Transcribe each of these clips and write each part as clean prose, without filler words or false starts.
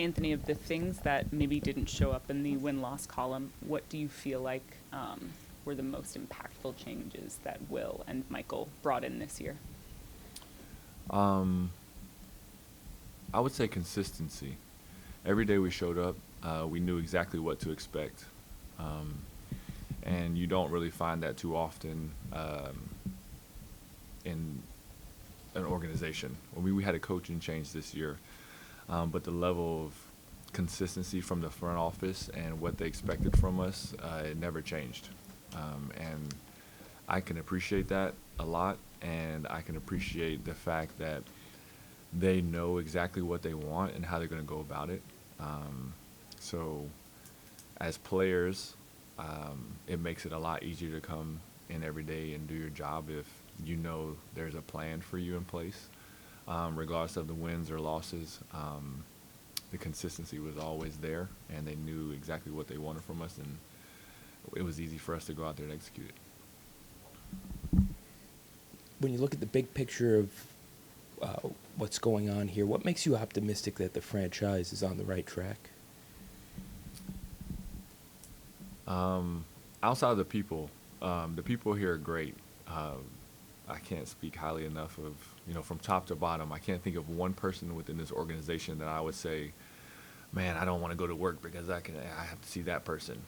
Anthony, of the things that maybe didn't show up in the win-loss column, what do you feel like were the most impactful changes that Will and Michael brought in this year? I would say consistency. Every day we showed up, we knew exactly what to expect. And you don't really find that too often in an organization. We had a coaching change this year, but the level of consistency from the front office and what they expected from us, it never changed. And I can appreciate that a lot, and I can appreciate the fact that they know exactly what they want and how they're going to go about it. So as players, it makes it a lot easier to come in every day and do your job if you know there's a plan for you in place. Regardless of the wins or losses, the consistency was always there, and they knew exactly what they wanted from us, and it was easy for us to go out there and execute it. When you look at the big picture of what's going on here, what makes you optimistic that the franchise is on the right track? Outside of the people here are great. I can't speak highly enough of, from top to bottom. I can't think of one person within this organization that I would say, man, I don't want to go to work because I have to see that person.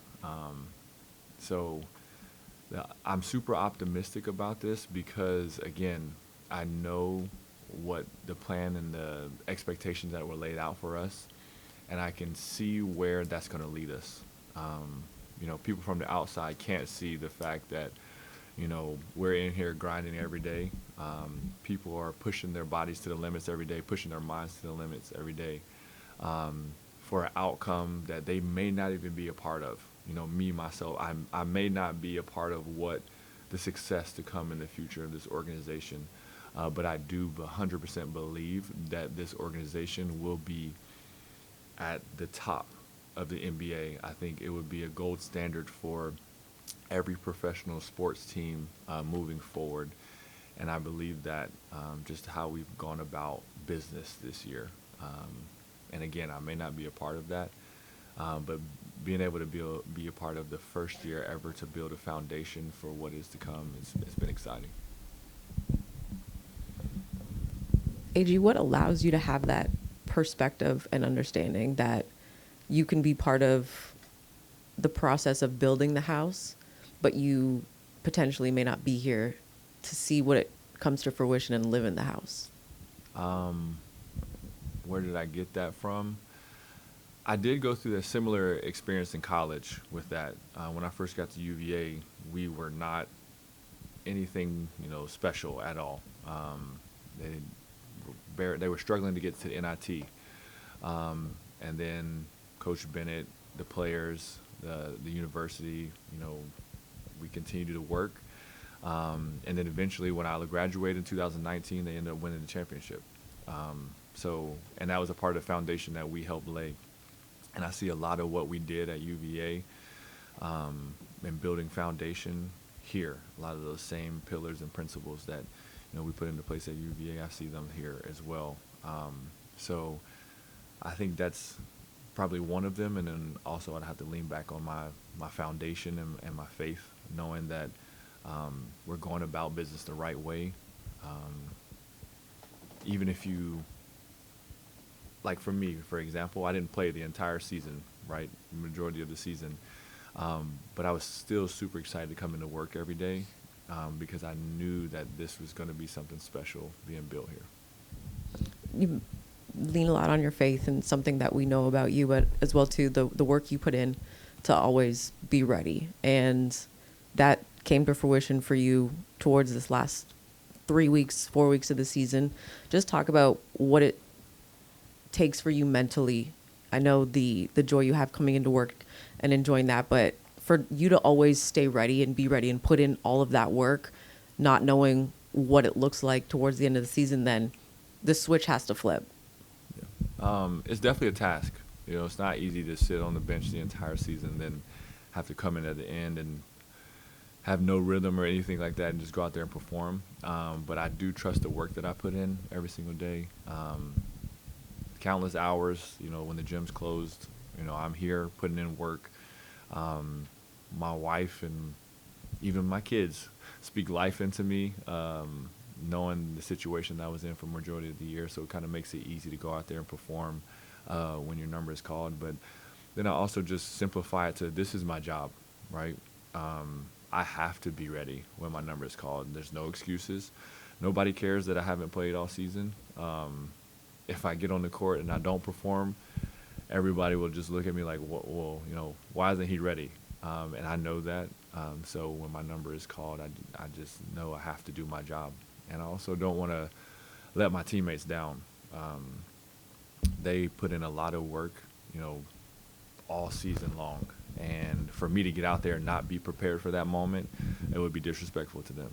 So I'm super optimistic about this because, again, I know what the plan and the expectations that were laid out for us, and I can see where that's going to lead us. People from the outside can't see the fact that, we're in here grinding every day. People are pushing their bodies to the limits every day, pushing their minds to the limits every day, for an outcome that they may not even be a part of. Me, myself, I may not be a part of what the success to come in the future of this organization, but I do 100% believe that this organization will be at the top of the NBA. I think it would be a gold standard for every professional sports team moving forward, and I believe that just how we've gone about business this year. And again, I may not be a part of that, but being able to be a part of the first year ever to build a foundation for what is to come, it's been exciting. AG, what allows you to have that perspective and understanding that you can be part of the process of building the house, but you potentially may not be here to see what it comes to fruition and live in the house? Where did I get that from? I did go through a similar experience in college with that. When I first got to UVA, we were not anything, special at all. They were struggling to get to the NIT. And then Coach Bennett, the players, the university, we continued to work. And then eventually when I graduated in 2019, they ended up winning the championship. And that was a part of the foundation that we helped lay. And I see a lot of what we did at UVA in building foundation here. A lot of those same pillars and principles that we put into place at UVA, I see them here as well. So I think that's probably one of them. And then also I'd have to lean back on my foundation and my faith, knowing that we're going about business the right way. Even if you, like for me, for example, I didn't play the entire season, right, the majority of the season, but I was still super excited to come into work every day because I knew that this was going to be something special being built here. You lean a lot on your faith, and something that we know about you, but as well too the work you put in to always be ready, and that came to fruition for you towards this last 4 weeks of the season. Just talk about what it takes for you mentally. I know the joy you have coming into work and enjoying that, but for you to always stay ready and be ready and put in all of that work, not knowing what it looks like towards the end of the season, then the switch has to flip. Yeah. It's definitely a task. It's not easy to sit on the bench the entire season, then have to come in at the end and have no rhythm or anything like that and just go out there and perform. But I do trust the work that I put in every single day. countless hours, you know, when the gym's closed. You know, I'm here putting in work. My wife and even my kids speak life into me, knowing the situation that I was in for majority of the year. So it kind of makes it easy to go out there and perform when your number is called. But then I also just simplify it to, this is my job, right? I have to be ready when my number is called. There's no excuses. Nobody cares that I haven't played all season. If I get on the court and I don't perform, everybody will just look at me like, well, you know, why isn't he ready? And I know that. So when my number is called, I just know I have to do my job. And I also don't want to let my teammates down. They put in a lot of work, you know, all season long. And for me to get out there and not be prepared for that moment, it would be disrespectful to them.